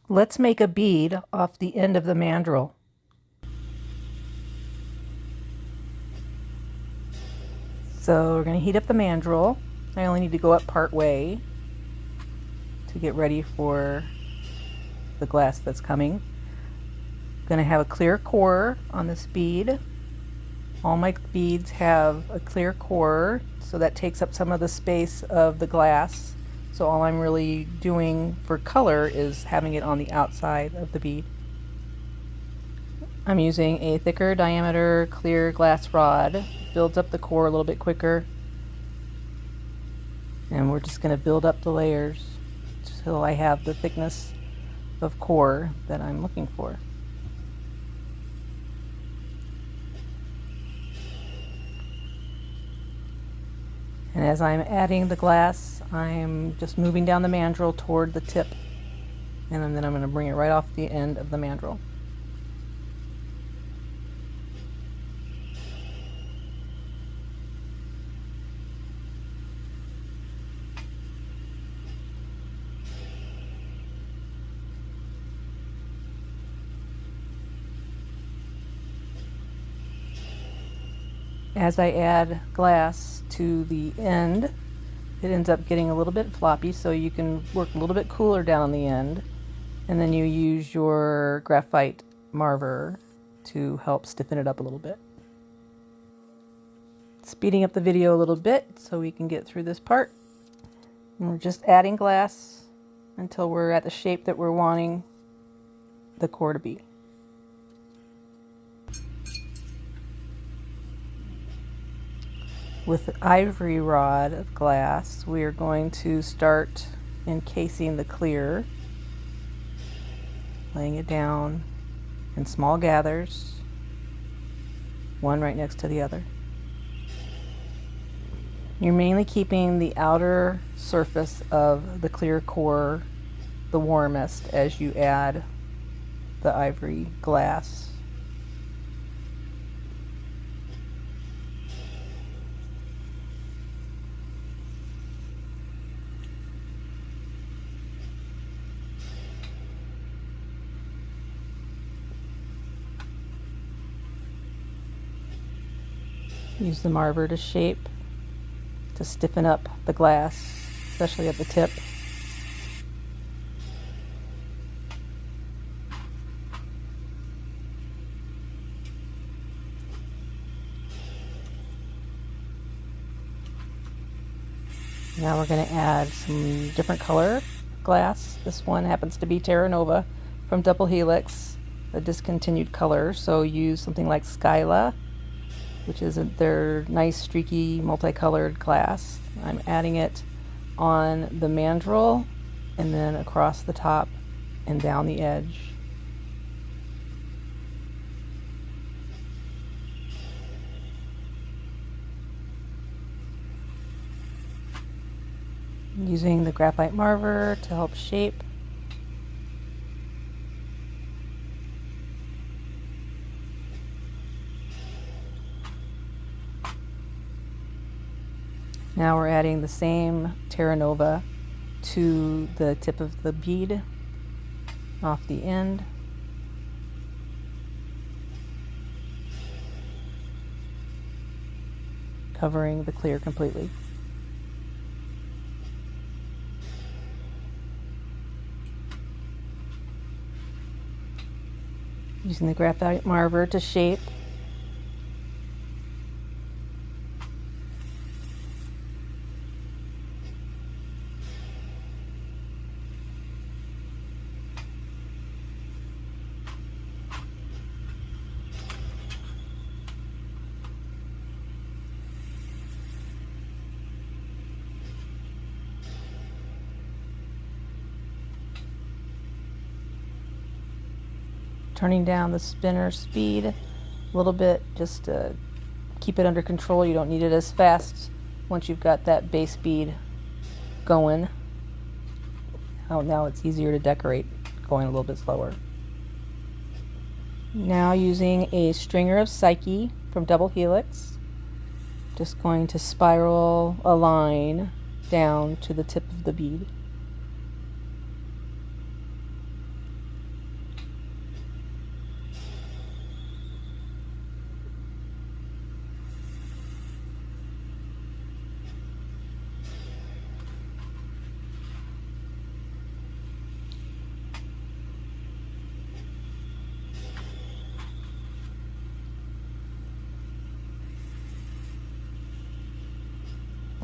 Let's make a bead off the end of the mandrel. So we're going to heat up the mandrel. I only need to go up part way to get ready for the glass that's coming. I'm going to have a clear core on this bead. All my beads have a clear core, so that takes up some of the space of the glass. So all I'm really doing for color is having it on the outside of the bead. I'm using a thicker diameter clear glass rod. Builds up the core a little bit quicker. And we're just going to build up the layers until I have the thickness of core that I'm looking for. And as I'm adding the glass, I'm just moving down the mandrel toward the tip, and then I'm going to bring it right off the end of the mandrel. As I add glass to the end, it ends up getting a little bit floppy, so you can work a little bit cooler down on the end, and then you use your graphite marver to help stiffen it up a little bit. Speeding up the video a little bit so we can get through this part. And we're just adding glass until we're at the shape that we're wanting the core to be. With the ivory rod of glass, we are going to start encasing the clear, laying it down in small gathers, one right next to the other. You're mainly keeping the outer surface of the clear core the warmest as you add the ivory glass. Use the marver to shape, to stiffen up the glass, especially at the tip. Now we're going to add some different color glass. This one happens to be Terra Nova from Double Helix, a discontinued color, so use something like Skyla, which is their nice streaky multicolored glass. I'm adding it on the mandrel and then across the top and down the edge. Using the graphite marver to help shape. Now we're adding the same Terra Nova to the tip of the bead off the end. Covering the clear completely. Using the graphite marver to shape. Turning down the spinner speed a little bit just to keep it under control. You don't need it as fast once you've got that base bead going. Now it's easier to decorate going a little bit slower. Now using a stringer of Psyche from Double Helix, just going to spiral a line down to the tip of the bead.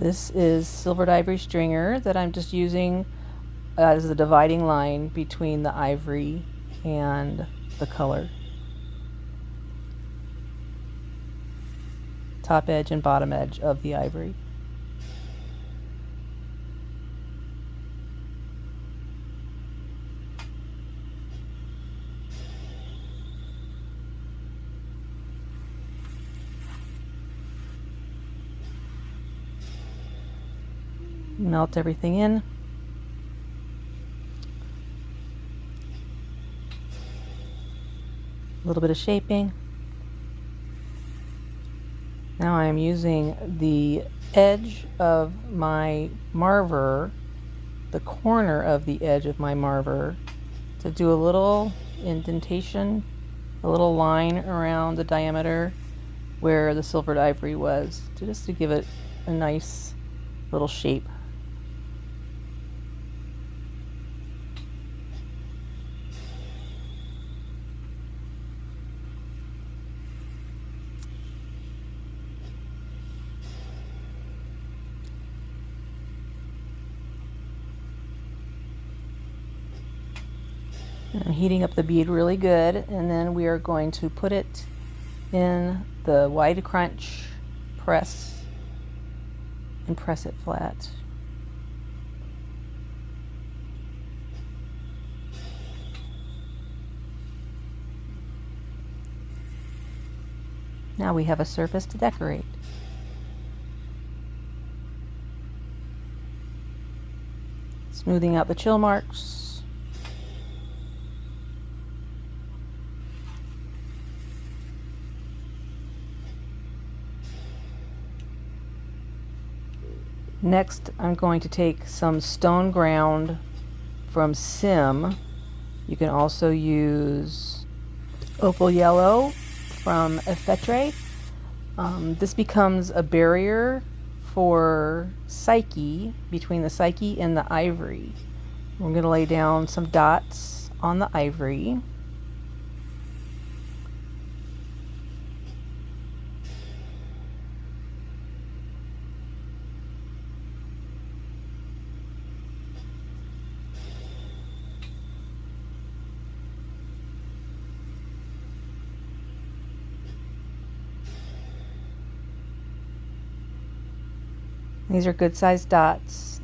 This is silvered ivory stringer that I'm just using as the dividing line between the ivory and the color. Top edge and bottom edge of the ivory. Melt everything in. A little bit of shaping. Now I am using the edge of my marver, the corner of the edge of my marver, to do a little indentation, a little line around the diameter where the silvered ivory was, just to give it a nice little shape. I'm heating up the bead really good, and then we are going to put it in the wide crunch press and press it flat. Now we have a surface to decorate. Smoothing out the chill marks. Next, I'm going to take some stone ground from Sim. You can also use opal yellow from Effetre. This becomes a barrier for Psyche, between the Psyche and the ivory. We're going to lay down some dots on the ivory. These are good sized dots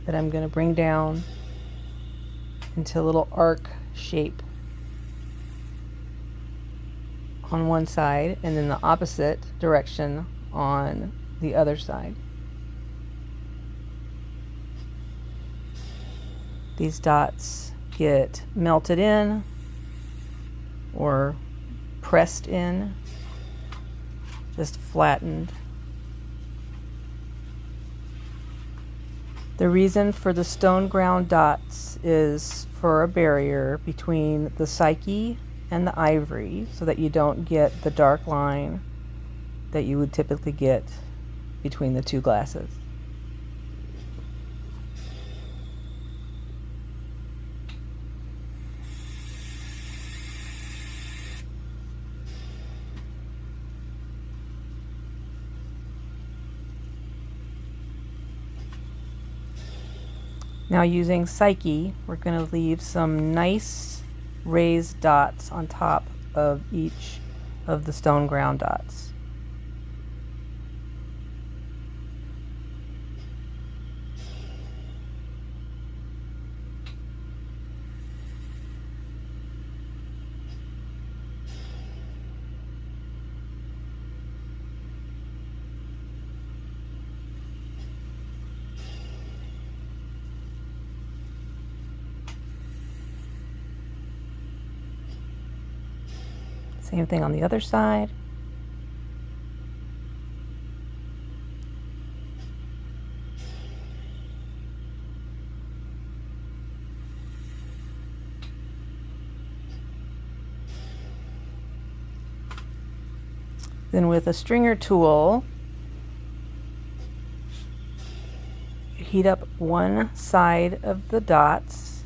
that I'm going to bring down into a little arc shape on one side, and then the opposite direction on the other side. These dots get melted in or pressed in, just flattened. The reason for the stone ground dots is for a barrier between the Psyche and the ivory, so that you don't get the dark line that you would typically get between the two glasses. Now, using Psyche, we're going to leave some nice raised dots on top of each of the stone ground dots. Same thing on the other side. Then with a stringer tool, heat up one side of the dots,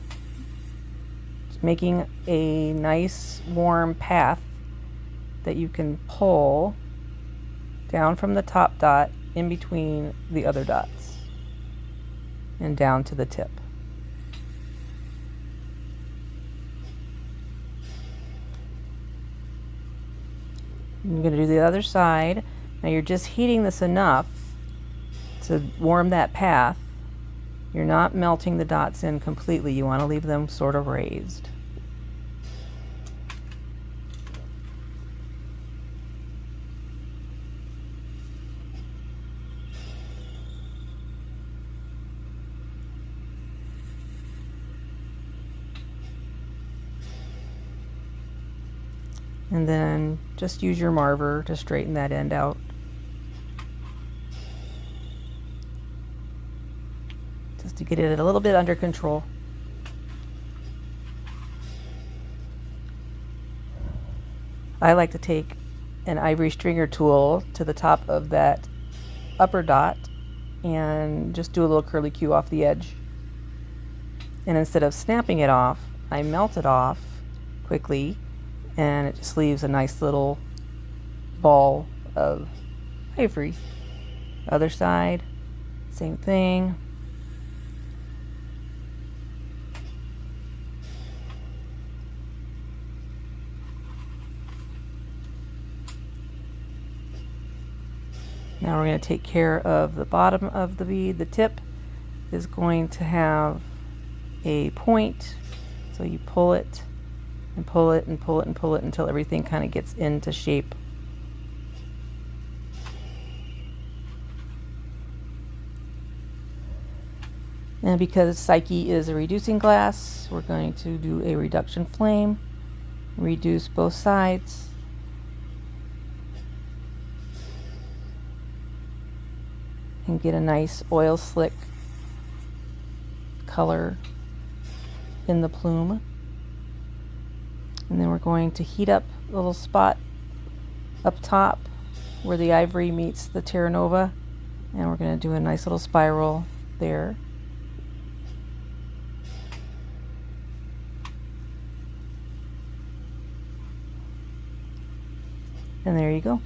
making a nice warm path that you can pull down from the top dot in between the other dots and down to the tip. I'm going to do the other side. Now you're just heating this enough to warm that path. You're not melting the dots in completely. You want to leave them sort of raised. And then just use your marver to straighten that end out. Just to get it a little bit under control. I like to take an ivory stringer tool to the top of that upper dot and just do a little curly cue off the edge. And instead of snapping it off, I melt it off quickly, and it just leaves a nice little ball of ivory. Other side, same thing. Now we're going to take care of the bottom of the bead. The tip is going to have a point, so you pull it and pull it and pull it and pull it until everything kind of gets into shape. And because Psyche is a reducing glass, we're going to do a reduction flame, reduce both sides. And get a nice oil slick color in the plume. And then we're going to heat up a little spot up top where the ivory meets the Terra Nova, and we're going to do a nice little spiral there. And there you go.